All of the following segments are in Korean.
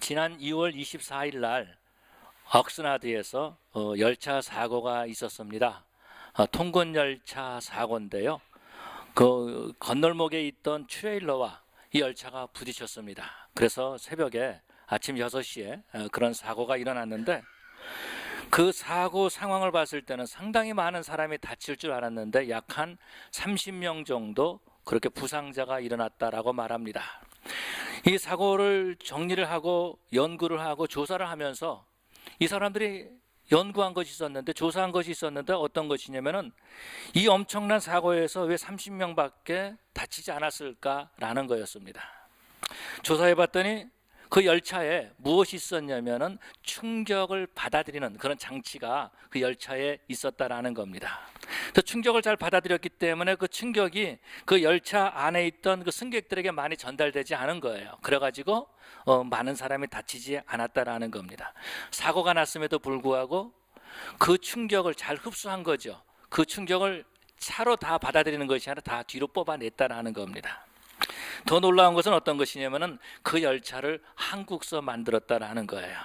지난 2월 24일 날 옥스나드에서 열차 사고가 있었습니다. 통근 열차 사고인데요. 그 건널목에 있던 트레일러와 이 열차가 부딪혔습니다. 그래서 새벽에 아침 6시에 그런 사고가 일어났는데, 그 사고 상황을 봤을 때는 상당히 많은 사람이 다칠 줄 알았는데 약 한 30명 정도 그렇게 부상자가 일어났다라고 말합니다. 이 사고를 정리를 하고 연구를 하고 조사를 하면서 이 사람들이 연구한 것이 있었는데, 조사한 것이 있었는데, 어떤 것이냐면은 이 엄청난 사고에서 왜 30명밖에 다치지 않았을까라는 거였습니다. 조사해 봤더니 그 열차에 무엇이 있었냐면은 충격을 받아들이는 그런 장치가 그 열차에 있었다라는 겁니다. 그 충격을 잘 받아들였기 때문에 그 충격이 그 열차 안에 있던 그 승객들에게 많이 전달되지 않은 거예요. 그래가지고 많은 사람이 다치지 않았다라는 겁니다. 사고가 났음에도 불구하고 그 충격을 잘 흡수한 거죠. 그 충격을 차로 다 받아들이는 것이 아니라 다 뒤로 뽑아냈다라는 겁니다. 더 놀라운 것은 어떤 것이냐면은 그 열차를 한국서 만들었다라는 거예요.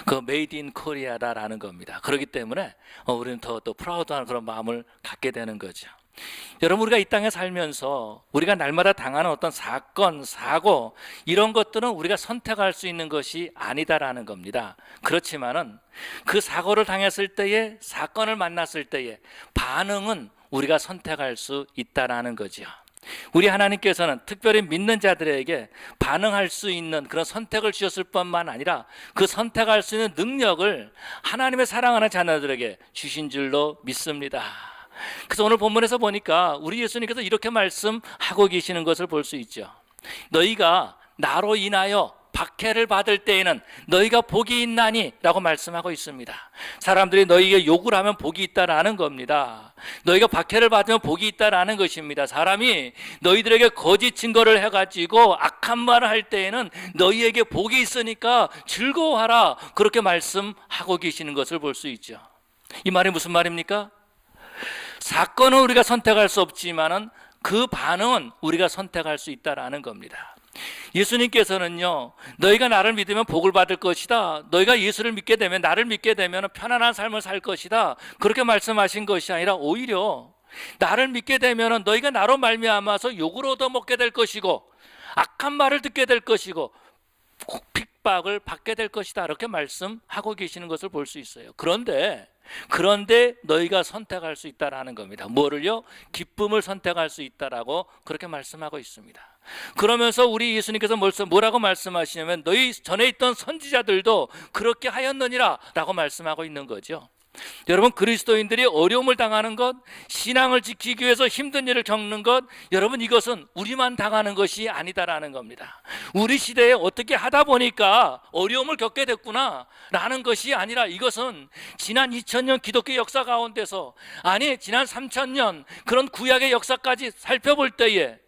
그 메이드 인 코리아다라는 겁니다. 그렇기 때문에 우리는 더 프라우드한 그런 마음을 갖게 되는 거죠. 여러분, 우리가 이 땅에 살면서 우리가 날마다 당하는 어떤 사건, 사고, 이런 것들은 우리가 선택할 수 있는 것이 아니다라는 겁니다. 그렇지만은 그 사고를 당했을 때에, 사건을 만났을 때에 반응은 우리가 선택할 수 있다라는 거죠. 우리 하나님께서는 특별히 믿는 자들에게 반응할 수 있는 그런 선택을 주셨을 뿐만 아니라 그 선택할 수 있는 능력을 하나님의 사랑하는 자녀들에게 주신 줄로 믿습니다. 그래서 오늘 본문에서 보니까 우리 예수님께서 이렇게 말씀하고 계시는 것을 볼 수 있죠. 너희가 나로 인하여 박해를 받을 때에는 너희가 복이 있나니 라고 말씀하고 있습니다. 사람들이 너희에게 욕을 하면 복이 있다라는 겁니다. 너희가 박해를 받으면 복이 있다라는 것입니다. 사람이 너희들에게 거짓 증거를 해가지고 악한 말을 할 때에는 너희에게 복이 있으니까 즐거워하라, 그렇게 말씀하고 계시는 것을 볼 수 있죠. 이 말이 무슨 말입니까? 사건은 우리가 선택할 수 없지만은 그 반응은 우리가 선택할 수 있다라는 겁니다. 예수님께서는요, 너희가 나를 믿으면 복을 받을 것이다, 너희가 예수를 믿게 되면, 나를 믿게 되면 편안한 삶을 살 것이다, 그렇게 말씀하신 것이 아니라 오히려 나를 믿게 되면 너희가 나로 말미암아서 욕을 얻어먹게 될 것이고 악한 말을 듣게 될 것이고 핍박을 받게 될 것이다, 이렇게 말씀하고 계시는 것을 볼 수 있어요. 그런데 너희가 선택할 수 있다라는 겁니다. 뭐를요? 기쁨을 선택할 수 있다라고 그렇게 말씀하고 있습니다. 그러면서 우리 예수님께서 뭐라고 말씀하시냐면 너희 전에 있던 선지자들도 그렇게 하였느니라 라고 말씀하고 있는 거죠. 여러분, 그리스도인들이 어려움을 당하는 것, 신앙을 지키기 위해서 힘든 일을 겪는 것, 여러분, 이것은 우리만 당하는 것이 아니다라는 겁니다. 우리 시대에 어떻게 하다 보니까 어려움을 겪게 됐구나 라는 것이 아니라, 이것은 지난 2000년 기독교 역사 가운데서, 아니 지난 3000년 그런 구약의 역사까지 살펴볼 때에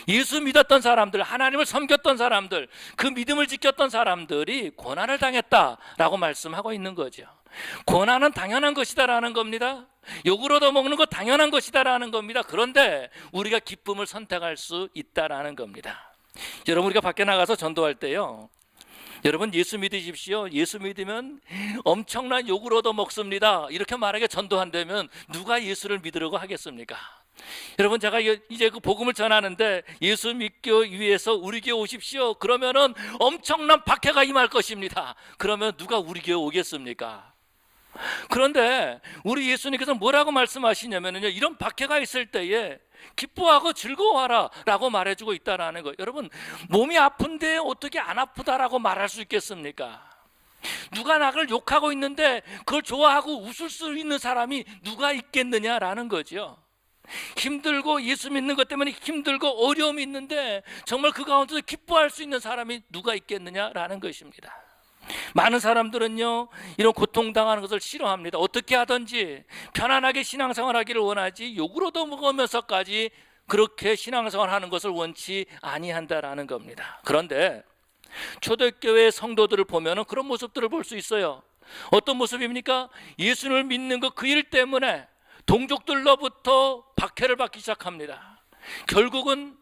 예수 믿었던 사람들, 하나님을 섬겼던 사람들, 그 믿음을 지켰던 사람들이 고난을 당했다라고 말씀하고 있는 거죠. 고난은 당연한 것이다라는 겁니다. 욕을 얻어먹는 것 당연한 것이다라는 겁니다. 그런데 우리가 기쁨을 선택할 수 있다라는 겁니다. 여러분, 우리가 밖에 나가서 전도할 때요, 여러분 예수 믿으십시오, 예수 믿으면 엄청난 욕을 얻어먹습니다, 이렇게 말하게 전도한다면 누가 예수를 믿으려고 하겠습니까? 여러분, 제가 이제 그 복음을 전하는데 예수 믿기 위해서 우리 교회 오십시오 그러면은 엄청난 박해가 임할 것입니다. 그러면 누가 우리 교회 오겠습니까? 그런데 우리 예수님께서 뭐라고 말씀하시냐면요, 이런 박해가 있을 때에 기뻐하고 즐거워하라 라고 말해주고 있다라는 거예요. 여러분, 몸이 아픈데 어떻게 안 아프다라고 말할 수 있겠습니까? 누가 나를 욕하고 있는데 그걸 좋아하고 웃을 수 있는 사람이 누가 있겠느냐라는 거죠. 힘들고 예수 믿는 것 때문에 힘들고 어려움이 있는데 정말 그 가운데서 기뻐할 수 있는 사람이 누가 있겠느냐라는 것입니다. 많은 사람들은요, 이런 고통당하는 것을 싫어합니다. 어떻게 하든지 편안하게 신앙생활하기를 원하지 욕을 얻어먹으면서까지 그렇게 신앙생활하는 것을 원치 아니한다라는 겁니다. 그런데 초대교회 성도들을 보면 그런 모습들을 볼 수 있어요. 어떤 모습입니까? 예수를 믿는 그 일 때문에 동족들로부터 박해를 받기 시작합니다. 결국은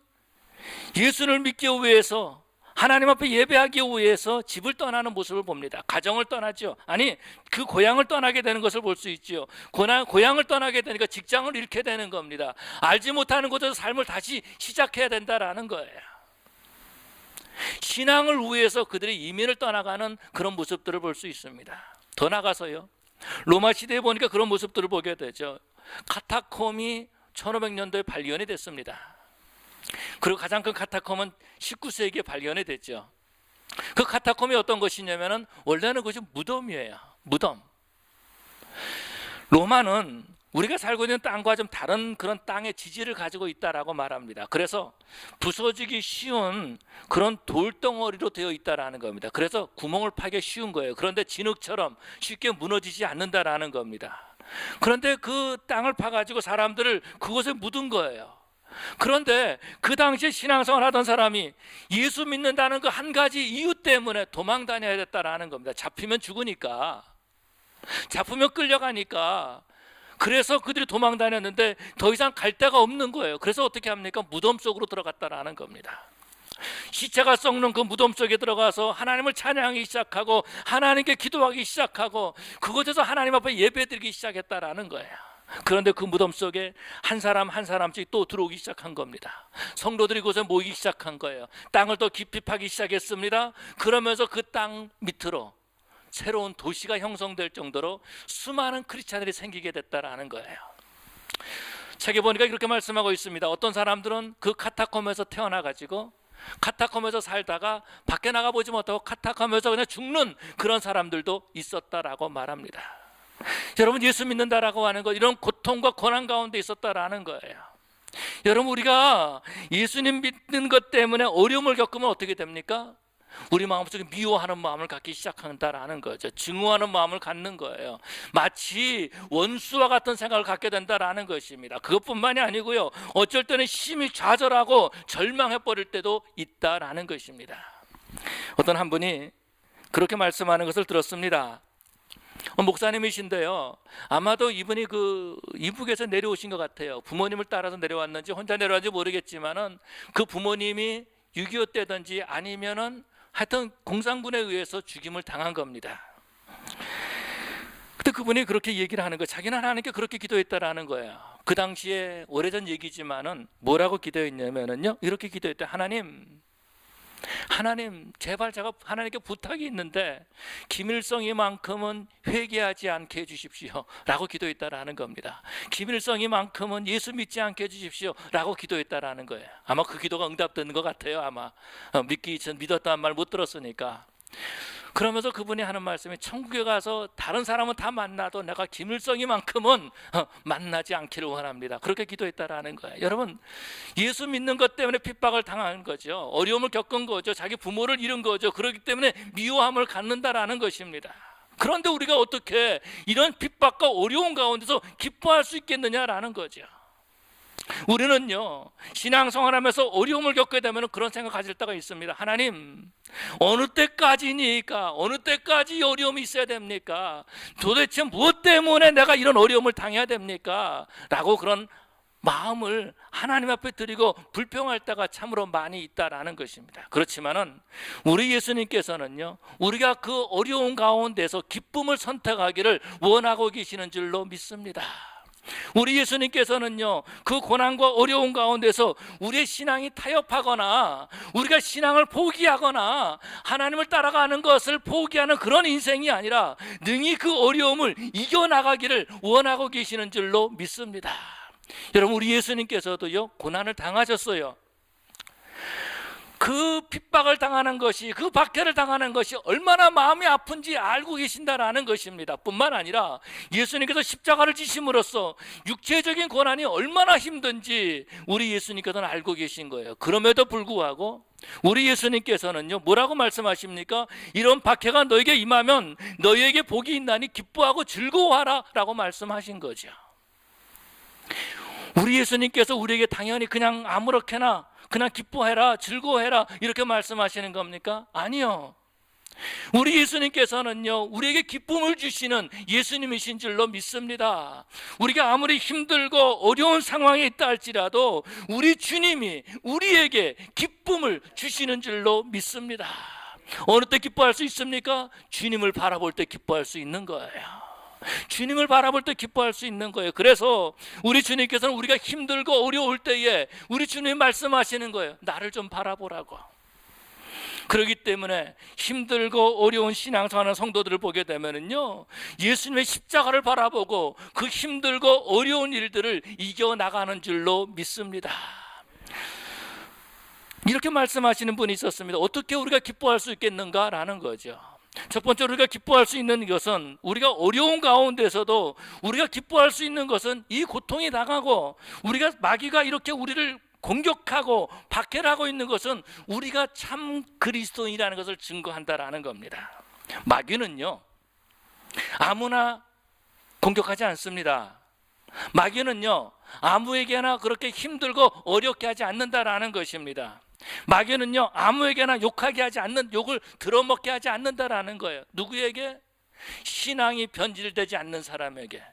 예수를 믿기 위해서 하나님 앞에 예배하기 위해서 집을 떠나는 모습을 봅니다. 가정을 떠나죠. 아니, 그 고향을 떠나게 되는 것을 볼 수 있죠. 고향을 떠나게 되니까 직장을 잃게 되는 겁니다. 알지 못하는 곳에서 삶을 다시 시작해야 된다라는 거예요. 신앙을 위해서 그들이 이민을 떠나가는 그런 모습들을 볼 수 있습니다. 더 나가서요, 로마 시대에 보니까 그런 모습들을 보게 되죠. 카타콤이 1500년도에 발견이 됐습니다. 그리고 가장 큰 카타콤은 19세기에 발견이 됐죠. 그 카타콤이 어떤 것이냐면은 원래는 그것이 무덤이에요. 무덤. 로마는 우리가 살고 있는 땅과 좀 다른 그런 땅의 지지를 가지고 있다라고 말합니다. 그래서 부서지기 쉬운 그런 돌덩어리로 되어 있다라는 겁니다. 그래서 구멍을 파기 쉬운 거예요. 그런데 진흙처럼 쉽게 무너지지 않는다라는 겁니다. 그런데 그 땅을 파가지고 사람들을 그곳에 묻은 거예요. 그런데 그 당시에 신앙생활 하던 사람이 예수 믿는다는 그 한 가지 이유 때문에 도망 다녀야 됐다라는 겁니다. 잡히면 죽으니까, 잡히면 끌려가니까. 그래서 그들이 도망 다녔는데 더 이상 갈 데가 없는 거예요. 그래서 어떻게 합니까? 무덤 속으로 들어갔다라는 겁니다. 시체가 썩는 그 무덤 속에 들어가서 하나님을 찬양하기 시작하고 하나님께 기도하기 시작하고 그곳에서 하나님 앞에 예배드리기 시작했다라는 거예요. 그런데 그 무덤 속에 한 사람 한 사람씩 또 들어오기 시작한 겁니다. 성도들이 그곳에 모이기 시작한 거예요. 땅을 더 깊이 파기 시작했습니다. 그러면서 그 땅 밑으로 새로운 도시가 형성될 정도로 수많은 크리스찬들이 생기게 됐다라는 거예요. 책에 보니까 이렇게 말씀하고 있습니다. 어떤 사람들은 그 카타콤에서 태어나가지고 카타콤에서 살다가 밖에 나가보지 못하고 카타콤에서 그냥 죽는 그런 사람들도 있었다라고 말합니다. 여러분, 예수 믿는다라고 하는 것, 이런 고통과 고난 가운데 있었다라는 거예요. 여러분, 우리가 예수님 믿는 것 때문에 어려움을 겪으면 어떻게 됩니까? 우리 마음속에 미워하는 마음을 갖기 시작한다라는 거죠. 증오하는 마음을 갖는 거예요. 마치 원수와 같은 생각을 갖게 된다라는 것입니다. 그것뿐만이 아니고요, 어쩔 때는 심히 좌절하고 절망해버릴 때도 있다라는 것입니다. 어떤 한 분이 그렇게 말씀하는 것을 들었습니다. 목사님이신데요, 아마도 이분이 이북에서 내려오신 것 같아요. 부모님을 따라서 내려왔는지 혼자 내려왔는지 모르겠지만은 그 부모님이 6.25 때든지 아니면은 하여튼 공산군에 의해서 죽임을 당한 겁니다. 근데 그분이 그렇게 얘기를 하는 거예요. 자기는 하나님께 그렇게 기도했다라는 거예요. 그 당시에 오래전 얘기지만은 뭐라고 기도했냐면은요, 이렇게 기도했대. 하나님, 제발 제가 하나님께 부탁이 있는데 김일성이만큼은 회개하지 않게 해주십시오 라고 기도했다라는 겁니다. 김일성이만큼은 예수 믿지 않게 해주십시오 라고 기도했다라는 거예요. 아마 그 기도가 응답된 것 같아요. 아마 믿기 전 믿었다는 말 못 들었으니까. 그러면서 그분이 하는 말씀이, 천국에 가서 다른 사람은 다 만나도 내가 김일성이만큼은 만나지 않기를 원합니다. 그렇게 기도했다라는 거예요. 여러분, 예수 믿는 것 때문에 핍박을 당한 거죠. 어려움을 겪은 거죠. 자기 부모를 잃은 거죠. 그렇기 때문에 미워함을 갖는다라는 것입니다. 그런데 우리가 어떻게 이런 핍박과 어려움 가운데서 기뻐할 수 있겠느냐라는 거죠. 우리는요, 신앙생활하면서 어려움을 겪게 되면 그런 생각 가질 때가 있습니다. 하나님, 어느 때까지니까, 어느 때까지 어려움이 있어야 됩니까? 도대체 무엇 때문에 내가 이런 어려움을 당해야 됩니까? 라고 그런 마음을 하나님 앞에 드리고 불평할 때가 참으로 많이 있다라는 것입니다. 그렇지만은 우리 예수님께서는요, 우리가 그 어려운 가운데서 기쁨을 선택하기를 원하고 계시는 줄로 믿습니다. 우리 예수님께서는요, 그 고난과 어려운 가운데서 우리의 신앙이 타협하거나 우리가 신앙을 포기하거나 하나님을 따라가는 것을 포기하는 그런 인생이 아니라 능히 그 어려움을 이겨나가기를 원하고 계시는 줄로 믿습니다. 여러분, 우리 예수님께서도요, 고난을 당하셨어요. 그 핍박을 당하는 것이, 그 박해를 당하는 것이 얼마나 마음이 아픈지 알고 계신다라는 것입니다. 뿐만 아니라 예수님께서 십자가를 지심으로써 육체적인 고난이 얼마나 힘든지 우리 예수님께서는 알고 계신 거예요. 그럼에도 불구하고 우리 예수님께서는요, 뭐라고 말씀하십니까? 이런 박해가 너에게 임하면 너희에게 복이 있나니 기뻐하고 즐거워하라 라고 말씀하신 거죠. 우리 예수님께서 우리에게 당연히 그냥 아무렇게나 그냥 기뻐해라, 즐거워해라 이렇게 말씀하시는 겁니까? 아니요. 우리 예수님께서는요, 우리에게 기쁨을 주시는 예수님이신 줄로 믿습니다. 우리가 아무리 힘들고 어려운 상황에 있다 할지라도 우리 주님이 우리에게 기쁨을 주시는 줄로 믿습니다. 어느 때 기뻐할 수 있습니까? 주님을 바라볼 때 기뻐할 수 있는 거예요. 주님을 바라볼 때 기뻐할 수 있는 거예요. 그래서 우리 주님께서는 우리가 힘들고 어려울 때에 우리 주님이 말씀하시는 거예요. 나를 좀 바라보라고. 그렇기 때문에 힘들고 어려운 신앙생활하는 성도들을 보게 되면은요, 예수님의 십자가를 바라보고 그 힘들고 어려운 일들을 이겨나가는 줄로 믿습니다. 이렇게 말씀하시는 분이 있었습니다. 어떻게 우리가 기뻐할 수 있겠는가라는 거죠. 첫 번째로 우리가 기뻐할 수 있는 것은, 우리가 어려운 가운데서도 우리가 기뻐할 수 있는 것은 이 고통이 나가고 우리가 마귀가 이렇게 우리를 공격하고 박해하고 있는 것은 우리가 참 그리스도인이라는 것을 증거한다라는 겁니다. 마귀는요, 아무나 공격하지 않습니다. 마귀는요, 아무에게나 그렇게 힘들고 어렵게 하지 않는다라는 것입니다. 마귀는요, 아무에게나 욕하게 하지 않는, 욕을 들어먹게 하지 않는다라는 거예요. 누구에게? 신앙이 변질되지 않는 사람에게,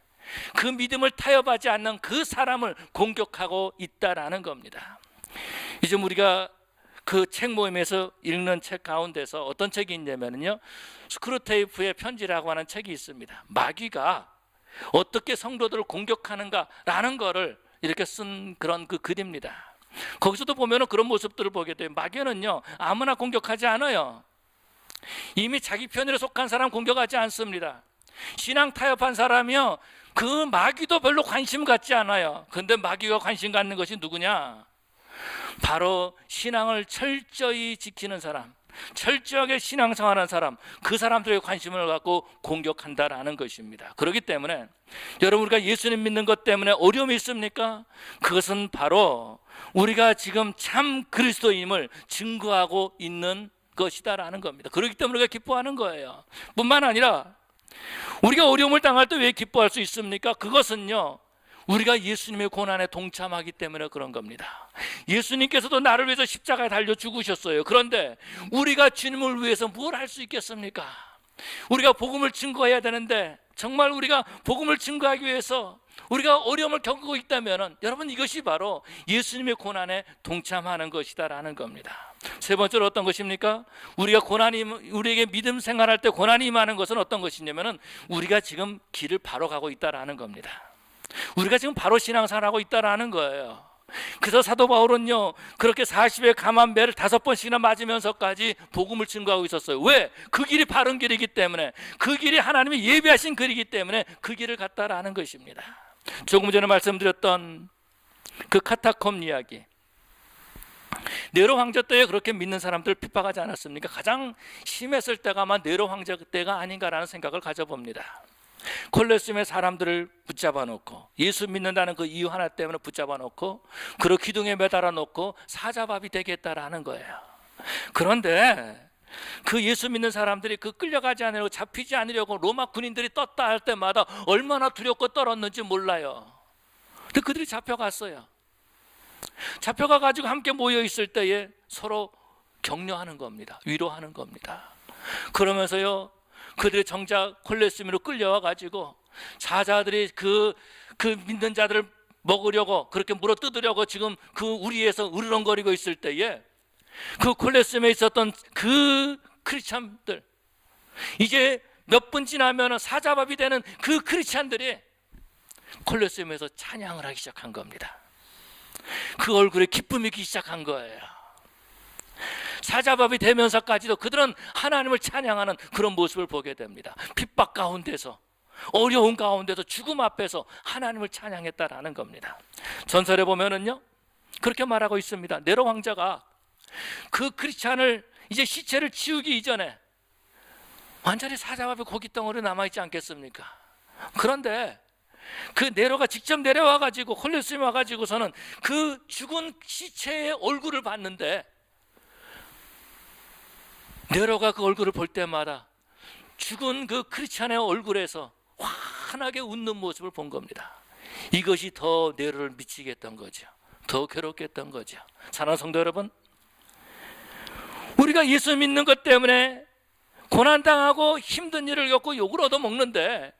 그 믿음을 타협하지 않는 그 사람을 공격하고 있다라는 겁니다. 요즘 우리가 그 책 모임에서 읽는 책 가운데서 어떤 책이 있냐면요, 스크루테이프의 편지라고 하는 책이 있습니다. 마귀가 어떻게 성도들을 공격하는가라는 거를 이렇게 쓴 그런 그 글입니다. 거기서도 보면은 그런 모습들을 보게 돼요. 마귀는요, 아무나 공격하지 않아요. 이미 자기 편에 속한 사람 공격하지 않습니다. 신앙 타협한 사람이요, 그 마귀도 별로 관심 갖지 않아요. 근데 마귀가 관심 갖는 것이 누구냐? 바로 신앙을 철저히 지키는 사람, 철저하게 신앙생활하는 사람, 그 사람들에게 관심을 갖고 공격한다라는 것입니다. 그렇기 때문에 여러분, 우리가 예수님 믿는 것 때문에 어려움이 있습니까? 그것은 바로 우리가 지금 참 그리스도임을 증거하고 있는 것이다라는 겁니다. 그렇기 때문에 우리가 기뻐하는 거예요. 뿐만 아니라 우리가 어려움을 당할 때 왜 기뻐할 수 있습니까? 그것은요, 우리가 예수님의 고난에 동참하기 때문에 그런 겁니다. 예수님께서도 나를 위해서 십자가에 달려 죽으셨어요. 그런데 우리가 주님을 위해서 뭘 할 수 있겠습니까? 우리가 복음을 증거해야 되는데, 정말 우리가 복음을 증거하기 위해서 우리가 어려움을 겪고 있다면, 여러분, 이것이 바로 예수님의 고난에 동참하는 것이다라는 겁니다. 세 번째로 어떤 것입니까? 우리에게 믿음 생활할 때 고난이 임하는 것은 어떤 것이냐면은, 우리가 지금 길을 바로 가고 있다라는 겁니다. 우리가 지금 바로 신앙생활하고 있다라는 거예요. 그래서 사도 바울은요, 그렇게 40에 감한 매를 5번씩이나 맞으면서까지 복음을 증거하고 있었어요. 왜? 그 길이 바른 길이기 때문에, 그 길이 하나님이 예비하신 길이기 때문에 그 길을 갔다라는 것입니다. 조금 전에 말씀드렸던 그 카타콤 이야기, 네로 황제 때에 그렇게 믿는 사람들을 핍박하지 않았습니까? 가장 심했을 때가 아마 네로 황제 때가 아닌가라는 생각을 가져봅니다. 콜레세움의 사람들을 붙잡아 놓고, 예수 믿는다는 그 이유 하나 때문에 붙잡아 놓고, 그리고 기둥에 매달아 놓고 사자밥이 되겠다라는 거예요. 그런데 그 예수 믿는 사람들이 그 끌려가지 않으려고, 잡히지 않으려고 로마 군인들이 떴다 할 때마다 얼마나 두렵고 떨었는지 몰라요. 근데 그들이 잡혀갔어요. 잡혀가 가지고 함께 모여 있을 때에 서로 격려하는 겁니다. 위로하는 겁니다. 그러면서요, 그들이 정작 콜레세움으로 끌려와 가지고 사자들이 그 믿는 자들을 먹으려고, 그렇게 물어뜯으려고 지금 그 우리에서 으르렁거리고 있을 때에, 그 콜레세움에 있었던 그 크리스찬들, 이제 몇 분 지나면 사자밥이 되는 그 크리스찬들이 콜레세움에서 찬양을 하기 시작한 겁니다. 그 얼굴에 기쁨이 있기 시작한 거예요. 사자밥이 되면서까지도 그들은 하나님을 찬양하는 그런 모습을 보게 됩니다. 핍박 가운데서, 어려운 가운데서, 죽음 앞에서 하나님을 찬양했다라는 겁니다. 전설에 보면은요, 그렇게 말하고 있습니다. 네로 황제가 그 크리스찬을 이제 시체를 치우기 이전에 완전히 사자밥이 고깃덩어리 남아있지 않겠습니까? 그런데 그 네로가 직접 내려와 가지고, 콜레세움에 와 가지고서는 그 죽은 시체의 얼굴을 봤는데, 네로가 그 얼굴을 볼 때마다 죽은 그 크리스찬의 얼굴에서 환하게 웃는 모습을 본 겁니다. 이것이 더 네로를 미치게 했던 거죠. 더 괴롭게 했던 거죠. 사랑하는 성도 여러분, 우리가 예수 믿는 것 때문에 고난당하고 힘든 일을 겪고 욕을 얻어먹는데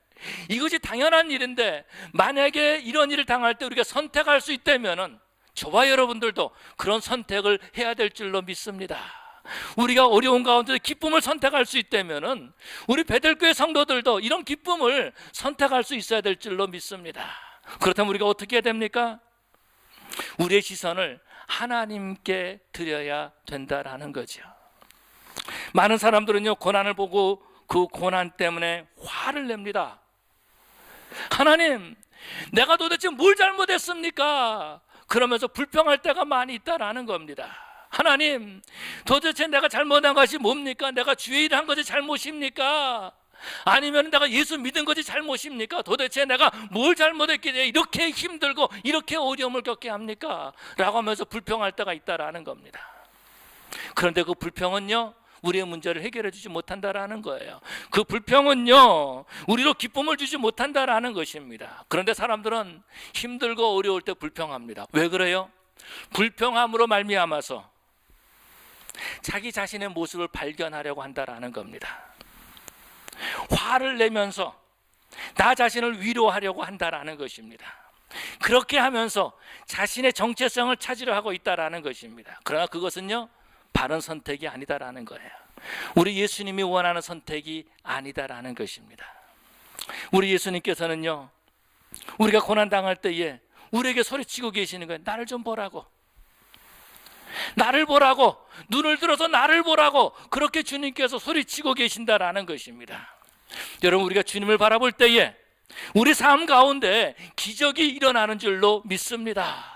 이것이 당연한 일인데 만약에 이런 일을 당할 때 우리가 선택할 수 있다면은 저와 여러분들도 그런 선택을 해야 될 줄로 믿습니다. 우리가 어려운 가운데 기쁨을 선택할 수 있다면은 우리 베들교회 성도들도 이런 기쁨을 선택할 수 있어야 될 줄로 믿습니다. 그렇다면 우리가 어떻게 해야 됩니까? 우리의 시선을 하나님께 드려야 된다라는 거죠. 많은 사람들은요, 고난을 보고 그 고난 때문에 화를 냅니다. 하나님, 내가 도대체 뭘 잘못했습니까? 그러면서 불평할 때가 많이 있다라는 겁니다. 하나님, 도대체 내가 잘못한 것이 뭡니까? 내가 주의 일을 한 것이 잘못입니까? 아니면 내가 예수 믿은 것이 잘못입니까? 도대체 내가 뭘 잘못했기에 이렇게 힘들고 이렇게 어려움을 겪게 합니까? 라고 하면서 불평할 때가 있다라는 겁니다. 그런데 그 불평은요, 우리의 문제를 해결해 주지 못한다라는 거예요. 그 불평은요, 우리로 기쁨을 주지 못한다라는 것입니다. 그런데 사람들은 힘들고 어려울 때 불평합니다. 왜 그래요? 불평함으로 말미암아서 자기 자신의 모습을 발견하려고 한다라는 겁니다. 화를 내면서 나 자신을 위로하려고 한다라는 것입니다. 그렇게 하면서 자신의 정체성을 찾으려 하고 있다라는 것입니다. 그러나 그것은요, 바른 선택이 아니다라는 거예요. 우리 예수님이 원하는 선택이 아니다라는 것입니다. 우리 예수님께서는요, 우리가 고난당할 때에 우리에게 소리치고 계시는 거예요. 나를 좀 보라고, 나를 보라고, 눈을 들어서 나를 보라고, 그렇게 주님께서 소리치고 계신다라는 것입니다. 여러분, 우리가 주님을 바라볼 때에 우리 삶 가운데 기적이 일어나는 줄로 믿습니다.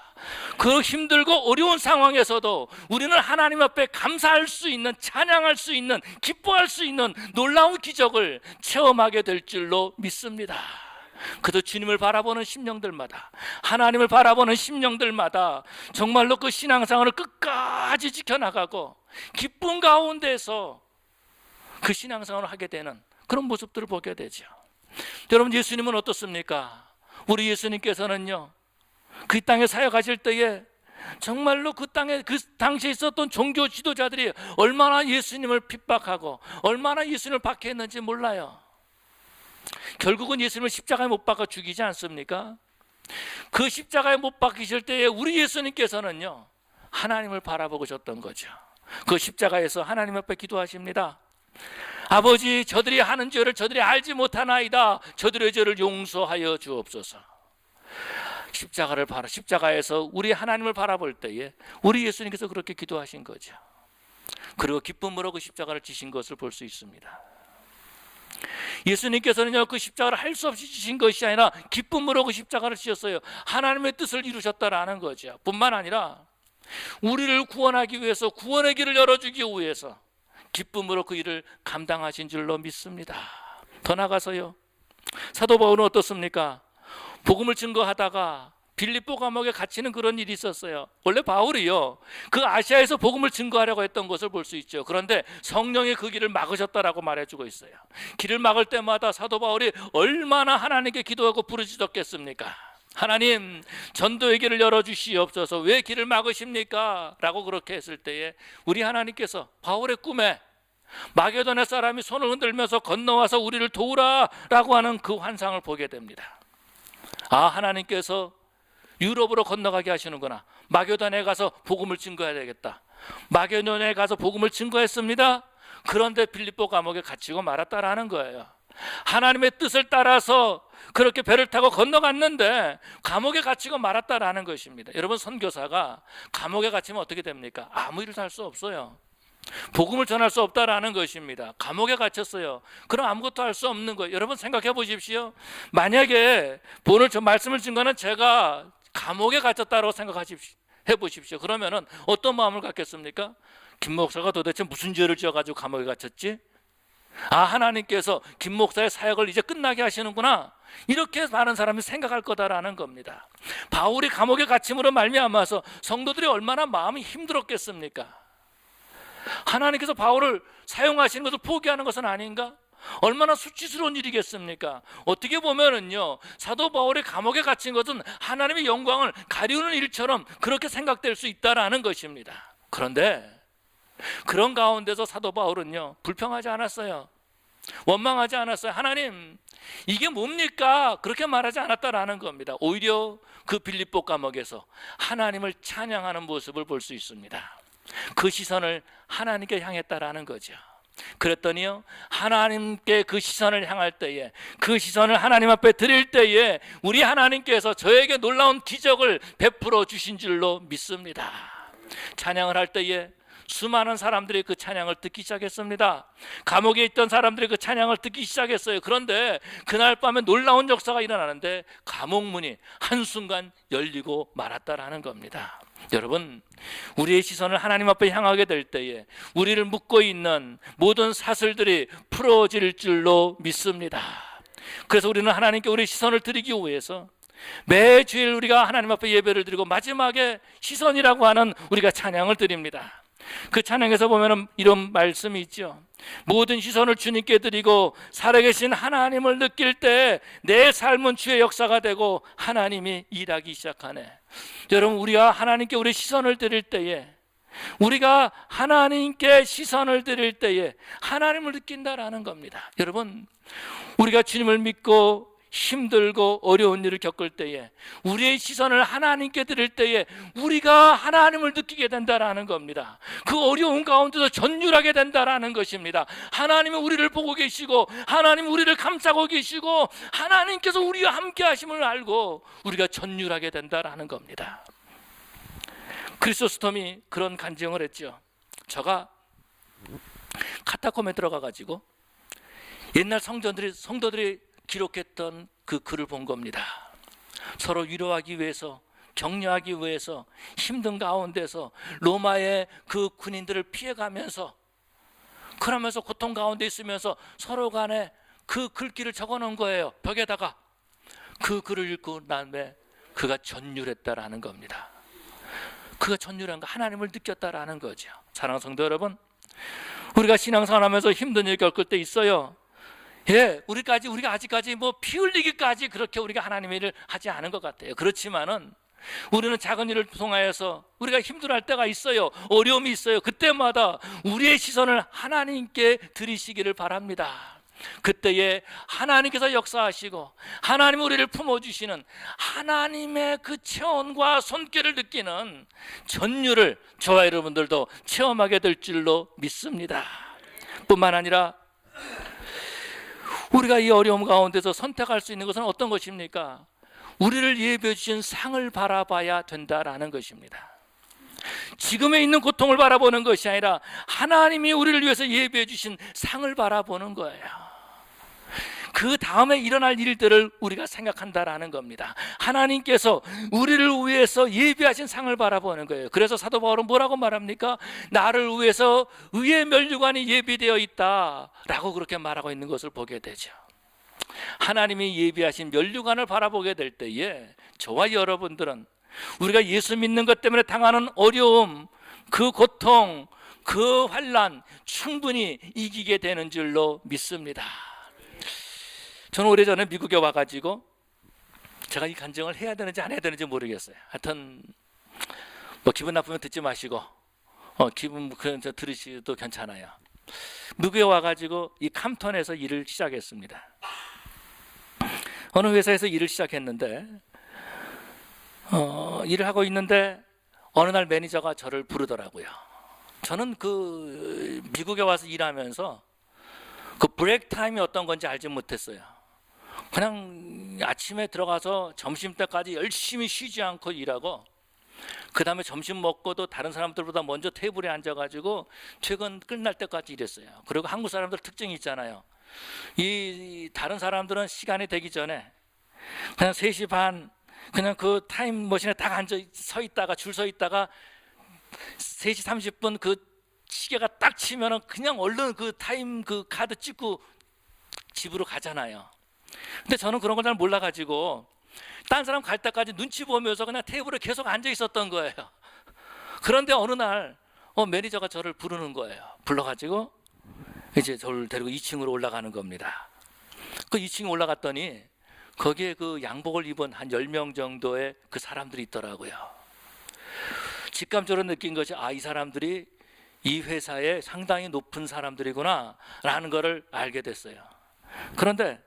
그 힘들고 어려운 상황에서도 우리는 하나님 앞에 감사할 수 있는, 찬양할 수 있는, 기뻐할 수 있는 놀라운 기적을 체험하게 될 줄로 믿습니다. 그래서 주님을 바라보는 심령들마다, 하나님을 바라보는 심령들마다 정말로 그 신앙생활을 끝까지 지켜나가고 기쁨 가운데서 그 신앙생활을 하게 되는 그런 모습들을 보게 되죠. 여러분, 예수님은 어떻습니까? 우리 예수님께서는요, 그 땅에 사역하실 때에 정말로 그 땅에 그 당시에 있었던 종교 지도자들이 얼마나 예수님을 핍박하고 얼마나 예수님을 박해했는지 몰라요. 결국은 예수님을 십자가에 못 박아 죽이지 않습니까? 그 십자가에 못 박히실 때에 우리 예수님께서는요, 하나님을 바라보셨던 거죠. 그 십자가에서 하나님 앞에 기도하십니다. 아버지, 저들이 하는 죄를 저들이 알지 못하나이다. 저들의 죄를 용서하여 주옵소서. 십자가에서 우리 하나님을 바라볼 때에 우리 예수님께서 그렇게 기도하신 거죠. 그리고 기쁨으로 그 십자가를 지신 것을 볼 수 있습니다. 예수님께서는요, 그 십자가를 할 수 없이 지신 것이 아니라 기쁨으로 그 십자가를 지셨어요. 하나님의 뜻을 이루셨다라는 거죠. 뿐만 아니라 우리를 구원하기 위해서, 구원의 길을 열어주기 위해서 기쁨으로 그 일을 감당하신 줄로 믿습니다. 더 나가서요, 사도 바울은 어떻습니까? 복음을 증거하다가 빌립보 감옥에 갇히는 그런 일이 있었어요. 원래 바울이요, 그 아시아에서 복음을 증거하려고 했던 것을 볼 수 있죠. 그런데 성령이 그 길을 막으셨다라고 말해주고 있어요. 길을 막을 때마다 사도 바울이 얼마나 하나님께 기도하고 부르짖었겠습니까? 하나님, 전도의 길을 열어주시옵소서. 왜 길을 막으십니까? 라고 그렇게 했을 때에 우리 하나님께서 바울의 꿈에 마게도네 사람이 손을 흔들면서 건너와서 우리를 도우라 라고 하는 그 환상을 보게 됩니다. 아, 하나님께서 유럽으로 건너가게 하시는구나. 마게도네에 가서 복음을 증거해야 되겠다. 마게도네에 가서 복음을 증거했습니다. 그런데 빌립보 감옥에 갇히고 말았다라는 거예요. 하나님의 뜻을 따라서 그렇게 배를 타고 건너갔는데 감옥에 갇히고 말았다라는 것입니다. 여러분, 선교사가 감옥에 갇히면 어떻게 됩니까? 아무 일을 할 수 없어요. 복음을 전할 수 없다라는 것입니다. 감옥에 gat혔어요. 그럼 아무것도 할 수 없는 거예요. 여러분, 생각해 보십시오. 만약에 오늘 저 말씀을 준 거는 제가 감옥에 갇혔다고 생각해 보십시오. 그러면은 어떤 마음을 갖겠습니까? 김 목사가 도대체 무슨 죄를 지어가지고 감옥에 갇혔지? 아, 하나님께서 김 목사의 사역을 이제 끝나게 하시는구나, 이렇게 많은 사람이 생각할 거다라는 겁니다. 바울이 감옥에 갇힘으로 말미암아서 성도들이 얼마나 마음이 힘들었겠습니까? 하나님께서 바울을 사용하시는 것을 포기하는 것은 아닌가? 얼마나 수치스러운 일이겠습니까? 어떻게 보면은요, 사도 바울이 감옥에 갇힌 것은 하나님의 영광을 가리우는 일처럼 그렇게 생각될 수 있다라는 것입니다. 그런데 그런 가운데서 사도 바울은요, 불평하지 않았어요. 원망하지 않았어요. 하나님, 이게 뭡니까? 그렇게 말하지 않았다라는 겁니다. 오히려 그 빌립보 감옥에서 하나님을 찬양하는 모습을 볼 수 있습니다. 그 시선을 하나님께 향했다라는 거죠. 그랬더니요, 하나님께 그 시선을 향할 때에, 그 시선을 하나님 앞에 드릴 때에 우리 하나님께서 저에게 놀라운 기적을 베풀어 주신 줄로 믿습니다. 찬양을 할 때에 수많은 사람들이 그 찬양을 듣기 시작했습니다. 감옥에 있던 사람들이 그 찬양을 듣기 시작했어요. 그런데 그날 밤에 놀라운 역사가 일어나는데 감옥 문이 한순간 열리고 말았다라는 겁니다. 여러분, 우리의 시선을 하나님 앞에 향하게 될 때에 우리를 묶고 있는 모든 사슬들이 풀어질 줄로 믿습니다. 그래서 우리는 하나님께 우리의 시선을 드리기 위해서 매주일 우리가 하나님 앞에 예배를 드리고 마지막에 시선이라고 하는 우리가 찬양을 드립니다. 그 찬양에서 보면 이런 말씀이 있죠. 모든 시선을 주님께 드리고 살아계신 하나님을 느낄 때 내 삶은 주의 역사가 되고 하나님이 일하기 시작하네. 여러분, 우리가 하나님께 우리의 시선을 드릴 때에, 우리가 하나님께 시선을 드릴 때에 하나님을 느낀다라는 겁니다. 여러분, 우리가 주님을 믿고 힘들고 어려운 일을 겪을 때에 우리의 시선을 하나님께 드릴 때에 우리가 하나님을 느끼게 된다라는 겁니다. 그 어려운 가운데서 전율하게 된다라는 것입니다. 하나님은 우리를 보고 계시고 하나님은 우리를 감싸고 계시고 하나님께서 우리와 함께 하심을 알고 우리가 전율하게 된다라는 겁니다. 크리소스톰이 그런 간증을 했죠. 저가 카타콤에 들어가 가지고 옛날 성도들이 기록했던 그 글을 본 겁니다. 서로 위로하기 위해서, 격려하기 위해서 힘든 가운데서 로마의 그 군인들을 피해가면서, 그러면서 고통 가운데 있으면서 서로 간에 그 글귀를 적어놓은 거예요. 벽에다가. 그 글을 읽고 난 후에 그가 전율했다라는 겁니다. 그가 전율한 거, 하나님을 느꼈다라는 거죠. 사랑하는 성도 여러분, 우리가 신앙생활하면서 힘든 일 겪을 때 있어요. 우리가 아직까지 피 흘리기까지 그렇게 우리가 하나님의 일을 하지 않은 것 같아요. 그렇지만은 우리는 작은 일을 통하여서 우리가 힘들어할 때가 있어요. 어려움이 있어요. 그때마다 우리의 시선을 하나님께 드리시기를 바랍니다. 그때에 하나님께서 역사하시고 하나님 우리를 품어주시는 하나님의 그 체온과 손길을 느끼는 전율을 저와 여러분들도 체험하게 될 줄로 믿습니다. 뿐만 아니라 우리가 이 어려움 가운데서 선택할 수 있는 것은 어떤 것입니까? 우리를 예비해 주신 상을 바라봐야 된다라는 것입니다. 지금에 있는 고통을 바라보는 것이 아니라 하나님이 우리를 위해서 예비해 주신 상을 바라보는 거예요. 그 다음에 일어날 일들을 우리가 생각한다라는 겁니다. 하나님께서 우리를 위해서 예비하신 상을 바라보는 거예요. 그래서 사도 바울은 뭐라고 말합니까? 나를 위해서 의의 면류관이 예비되어 있다라고 그렇게 말하고 있는 것을 보게 되죠. 하나님이 예비하신 면류관을 바라보게 될 때에 저와 여러분들은 우리가 예수 믿는 것 때문에 당하는 어려움, 그 고통, 그 환난 충분히 이기게 되는 줄로 믿습니다. 저는 오래전에 미국에 와가지고 제가 이 간증을 해야 되는지 안 해야 되는지 모르겠어요. 하여튼 기분 나쁘면 듣지 마시고 기분 들으시도 괜찮아요. 미국에 와가지고 이 캄턴에서 일을 시작했습니다. 어느 회사에서 일을 시작했는데 일을 하고 있는데 어느 날 매니저가 저를 부르더라고요. 저는 그 미국에 와서 일하면서 그 브레이크 타임이 어떤 건지 알지 못했어요. 그냥 아침에 들어가서 점심 때까지 열심히 쉬지 않고 일하고 그 다음에 점심 먹고도 다른 사람들보다 먼저 테이블에 앉아가지고 퇴근 끝날 때까지 일했어요. 그리고 한국 사람들 특징이 있잖아요. 이 다른 사람들은 시간이 되기 전에 그냥 3시 반 그냥 그 타임머신에 딱 서 있다가 줄 서 있다가 3시 30분 그 시계가 딱 치면은 그냥 얼른 그 타임 그 카드 찍고 집으로 가잖아요. 근데 저는 그런 걸 잘 몰라가지고 딴 사람 갈 때까지 눈치 보면서 그냥 테이블에 계속 앉아 있었던 거예요. 그런데 어느 날 매니저가 저를 부르는 거예요. 불러가지고 이제 저를 데리고 2층으로 올라가는 겁니다. 그 2층에 올라갔더니 거기에 그 양복을 입은 한 10명 정도의 그 사람들이 있더라고요. 직감적으로 느낀 것이 이 사람들이 이 회사에 상당히 높은 사람들이구나 라는 것을 알게 됐어요. 그런데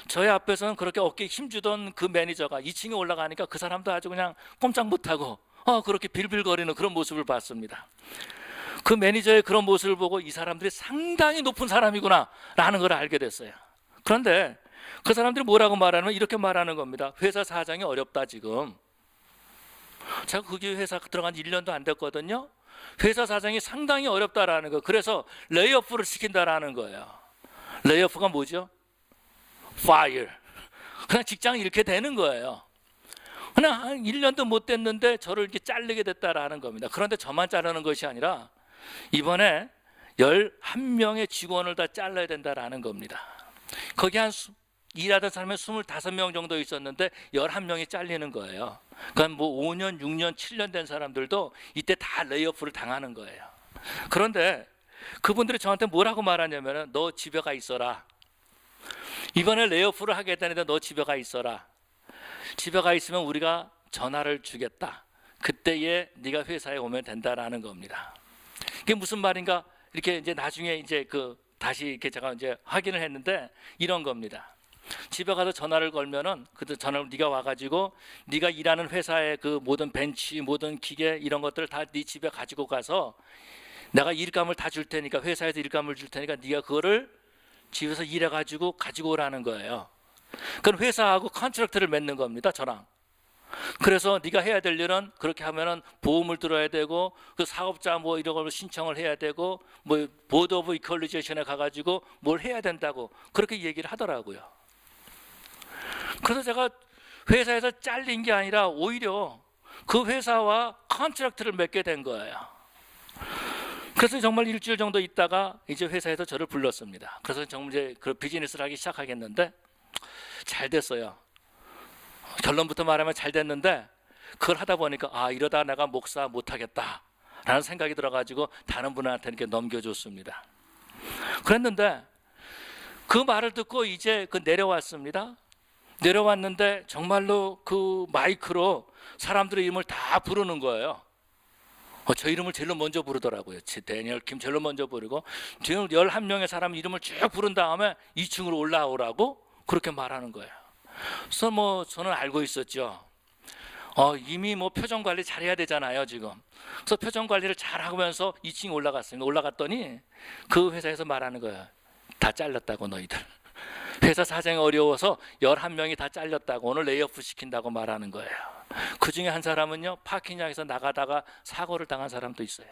저희 앞에서는 그렇게 어깨에 힘주던 그 매니저가 2층에 올라가니까 그 사람도 아주 그냥 꼼짝 못하고 그렇게 빌빌거리는 그런 모습을 봤습니다. 그 매니저의 그런 모습을 보고 이 사람들이 상당히 높은 사람이구나 라는 걸 알게 됐어요. 그런데 그 사람들이 뭐라고 말하면 이렇게 말하는 겁니다. 회사 사정이 어렵다 지금. 제가 거기 회사 들어간 지 1년도 안 됐거든요. 회사 사정이 상당히 어렵다라는 거. 그래서 레이오프를 시킨다라는 거예요. 레이오프가 뭐죠? fire. 그냥 직장이 이렇게 되는 거예요. 그냥 한 1년도 못 됐는데 저를 이렇게 자르게 됐다라는 겁니다. 그런데 저만 자르는 것이 아니라 이번에 11명의 직원을 다 잘라야 된다라는 겁니다. 거기 일하던 사람이 25명 정도 있었는데 11명이 잘리는 거예요. 그러니까 뭐 5년, 6년, 7년 된 사람들도 이때 다 레이오프를 당하는 거예요. 그런데 그분들이 저한테 뭐라고 말하냐면 너 집에 가 있어라. 이번에 레이오프를 하게 되는데 너 집에 가 있어라. 집에 가 있으면 우리가 전화를 주겠다. 그때에 네가 회사에 오면 된다라는 겁니다. 이게 무슨 말인가? 이렇게 이제 나중에 이제 다시 이렇게 제가 이제 확인을 했는데 이런 겁니다. 집에 가서 전화를 걸면은 그 전화를 네가 와가지고 네가 일하는 회사의 그 모든 벤치, 모든 기계 이런 것들을 다 네 집에 가지고 가서 내가 일감을 다 줄 테니까 회사에서 일감을 줄 테니까 네가 그거를 집에서 일해가지고 가지고 오라는 거예요. 그럼 회사하고 컨트랙트를 맺는 겁니다, 저랑. 그래서 네가 해야 될 일은 그렇게 하면은 보험을 들어야 되고 그 사업자 뭐 이런 걸 신청을 해야 되고 뭐 보드 오브 이퀄리제이션에 가가지고 뭘 해야 된다고 그렇게 얘기를 하더라고요. 그래서 제가 회사에서 잘린 게 아니라 오히려 그 회사와 컨트랙트를 맺게 된 거예요. 그래서 정말 일주일 정도 있다가 이제 회사에서 저를 불렀습니다. 그래서 정말 이제 그 비즈니스를 하기 시작하겠는데 잘 됐어요. 결론부터 말하면 잘 됐는데 그걸 하다 보니까 이러다 내가 목사 못하겠다 라는 생각이 들어가지고 다른 분한테 이렇게 넘겨줬습니다. 그랬는데 그 말을 듣고 이제 내려왔습니다. 내려왔는데 정말로 그 마이크로 사람들의 이름을 다 부르는 거예요. 저 이름을 제일 먼저 부르더라고요. 데니얼 킴 제일 먼저 부르고 11명의 사람 이름을 쭉 부른 다음에 2층으로 올라오라고 그렇게 말하는 거예요. 그래서 뭐 저는 알고 있었죠. 이미 뭐 표정 관리 잘해야 되잖아요 지금. 그래서 표정 관리를 잘 하면서 2층에 올라갔습니다. 올라갔더니 그 회사에서 말하는 거예요. 다 잘렸다고 너희들. 회사 사정이 어려워서 11명이 다 잘렸다고 오늘 레이오프 시킨다고 말하는 거예요. 그 중에 한 사람은요 파킹장에서 나가다가 사고를 당한 사람도 있어요.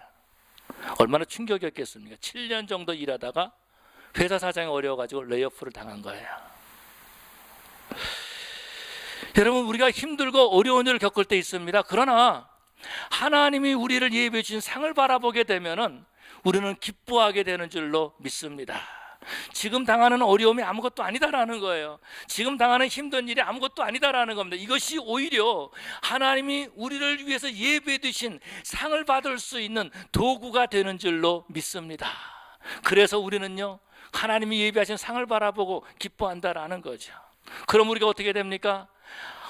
얼마나 충격이었겠습니까? 7년 정도 일하다가 회사 사정이 어려워가지고 레이오프를 당한 거예요. 여러분 우리가 힘들고 어려운 일을 겪을 때 있습니다. 그러나 하나님이 우리를 예비해 주신 상을 바라보게 되면은 우리는 기뻐하게 되는 줄로 믿습니다. 지금 당하는 어려움이 아무것도 아니다라는 거예요. 지금 당하는 힘든 일이 아무것도 아니다라는 겁니다. 이것이 오히려 하나님이 우리를 위해서 예비해 두신 상을 받을 수 있는 도구가 되는 줄로 믿습니다. 그래서 우리는요 하나님이 예비하신 상을 바라보고 기뻐한다라는 거죠. 그럼 우리가 어떻게 됩니까?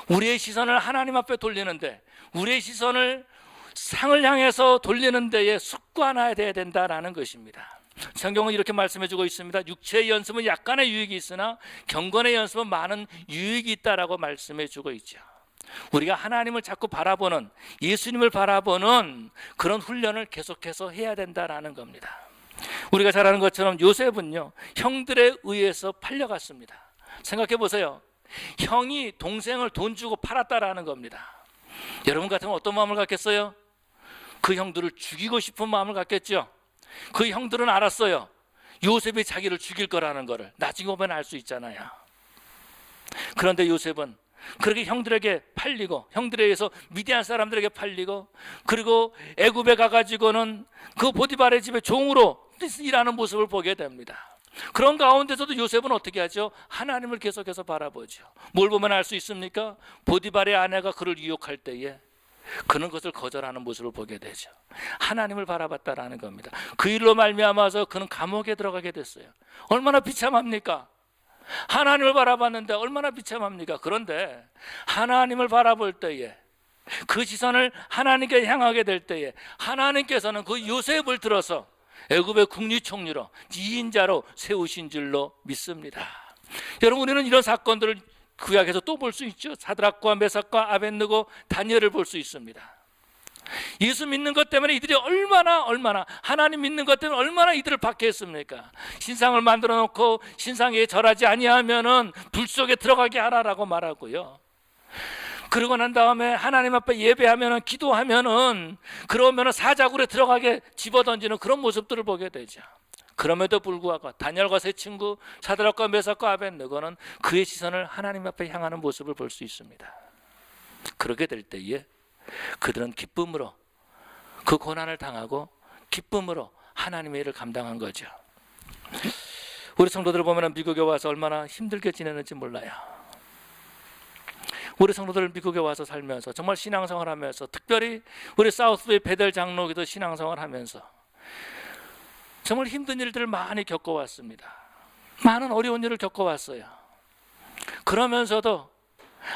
우리의 시선을 하나님 앞에 돌리는데 우리의 시선을 상을 향해서 돌리는 데에 습관화해야 된다라는 것입니다. 성경은 이렇게 말씀해 주고 있습니다. 육체의 연습은 약간의 유익이 있으나 경건의 연습은 많은 유익이 있다라고 말씀해 주고 있죠. 우리가 하나님을 자꾸 바라보는 예수님을 바라보는 그런 훈련을 계속해서 해야 된다라는 겁니다. 우리가 잘 아는 것처럼 요셉은요 형들에 의해서 팔려갔습니다. 생각해 보세요. 형이 동생을 돈 주고 팔았다라는 겁니다. 여러분 같으면 어떤 마음을 갖겠어요? 그 형들을 죽이고 싶은 마음을 갖겠죠. 그 형들은 알았어요. 요셉이 자기를 죽일 거라는 거를 나중에 보면 알 수 있잖아요. 그런데 요셉은 그렇게 형들에게 팔리고 형들에 의해서 미디안 사람들에게 팔리고 그리고 애굽에 가가지고는 그 보디발의 집에 종으로 일하는 모습을 보게 됩니다. 그런 가운데서도 요셉은 어떻게 하죠? 하나님을 계속해서 바라보죠. 뭘 보면 알 수 있습니까? 보디발의 아내가 그를 유혹할 때에 그는 그것을 거절하는 모습을 보게 되죠. 하나님을 바라봤다라는 겁니다. 그 일로 말미암아서 그는 감옥에 들어가게 됐어요. 얼마나 비참합니까? 하나님을 바라봤는데 얼마나 비참합니까? 그런데 하나님을 바라볼 때에 그 시선을 하나님께 향하게 될 때에 하나님께서는 그 요셉을 들어서 애굽의 국리총리로 2인자로 세우신 줄로 믿습니다. 여러분, 우리는 이런 사건들을 구약에서 또 볼 수 있죠. 사드락과 메삭과 아벳느고 다니엘을 볼 수 있습니다. 예수 믿는 것 때문에 이들이 얼마나 하나님 믿는 것 때문에 얼마나 이들을 박해했습니까? 신상을 만들어 놓고 신상에 절하지 아니하면은 불 속에 들어가게 하라라고 말하고요. 그러고 난 다음에 하나님 앞에 예배하면은 기도하면은 그러면은 사자굴에 들어가게 집어던지는 그런 모습들을 보게 되죠. 그럼에도 불구하고 다니엘과 세 친구 사드락과 메삭과 아벳느고는 그의 시선을 하나님 앞에 향하는 모습을 볼 수 있습니다. 그렇게 될 때에 그들은 기쁨으로 그 고난을 당하고 기쁨으로 하나님의 일을 감당한 거죠. 우리 성도들을 보면 미국에 와서 얼마나 힘들게 지내는지 몰라요. 우리 성도들 미국에 와서 살면서 정말 신앙생활 하면서, 특별히 우리 사우스웨이 베델 장로교도 신앙생활 하면서 정말 힘든 일들을 많이 겪어왔습니다. 많은 어려운 일을 겪어왔어요. 그러면서도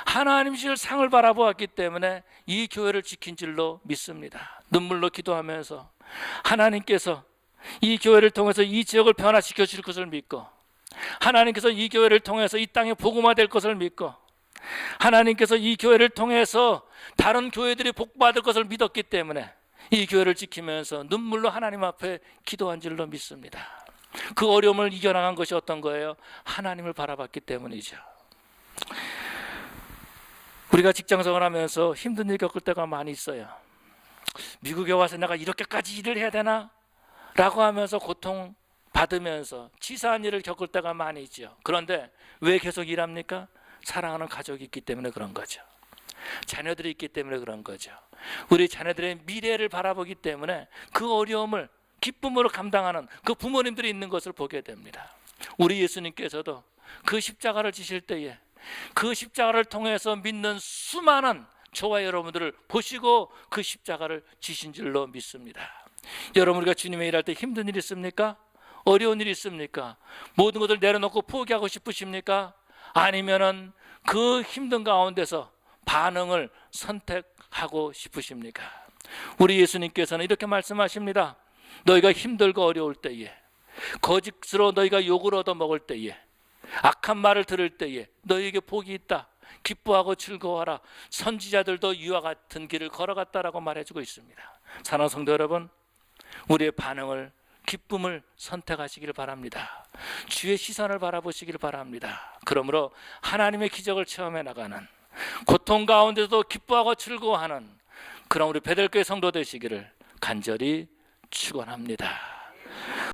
하나님실 상을 바라보았기 때문에 이 교회를 지킨 줄로 믿습니다. 눈물로 기도하면서 하나님께서 이 교회를 통해서 이 지역을 변화시켜 줄 것을 믿고, 하나님께서 이 교회를 통해서 이 땅에 복음화될 것을 믿고, 하나님께서 이 교회를 통해서 다른 교회들이 복받을 것을 믿었기 때문에 이 교회를 지키면서 눈물로 하나님 앞에 기도한 줄로 믿습니다. 그 어려움을 이겨나간 것이 어떤 거예요? 하나님을 바라봤기 때문이죠. 우리가 직장생활 하면서 힘든 일 겪을 때가 많이 있어요. 미국에 와서 내가 이렇게까지 일을 해야 되나? 라고 하면서 고통 받으면서 치사한 일을 겪을 때가 많이 있죠. 그런데 왜 계속 일합니까? 사랑하는 가족이 있기 때문에 그런 거죠. 자녀들이 있기 때문에 그런 거죠. 우리 자녀들의 미래를 바라보기 때문에 그 어려움을 기쁨으로 감당하는 그 부모님들이 있는 것을 보게 됩니다. 우리 예수님께서도 그 십자가를 지실 때에 그 십자가를 통해서 믿는 수많은 저와 여러분들을 보시고 그 십자가를 지신 줄로 믿습니다. 여러분, 우리가 주님의 일할 때 힘든 일 있습니까? 어려운 일 있습니까? 모든 것을 내려놓고 포기하고 싶으십니까? 아니면은 그 힘든 가운데서 반응을 선택하고 싶으십니까? 우리 예수님께서는 이렇게 말씀하십니다. 너희가 힘들고 어려울 때에, 거짓으로 너희가 욕을 얻어먹을 때에, 악한 말을 들을 때에 너희에게 복이 있다. 기뻐하고 즐거워하라. 선지자들도 이와 같은 길을 걸어갔다라고 말해주고 있습니다. 사랑하는 성도 여러분, 우리의 반응을, 기쁨을 선택하시기를 바랍니다. 주의 시선을 바라보시기를 바랍니다. 그러므로 하나님의 기적을 체험해 나가는, 고통 가운데서도 기뻐하고 즐거워하는 그런 우리 베델교회 성도 되시기를 간절히 축원합니다.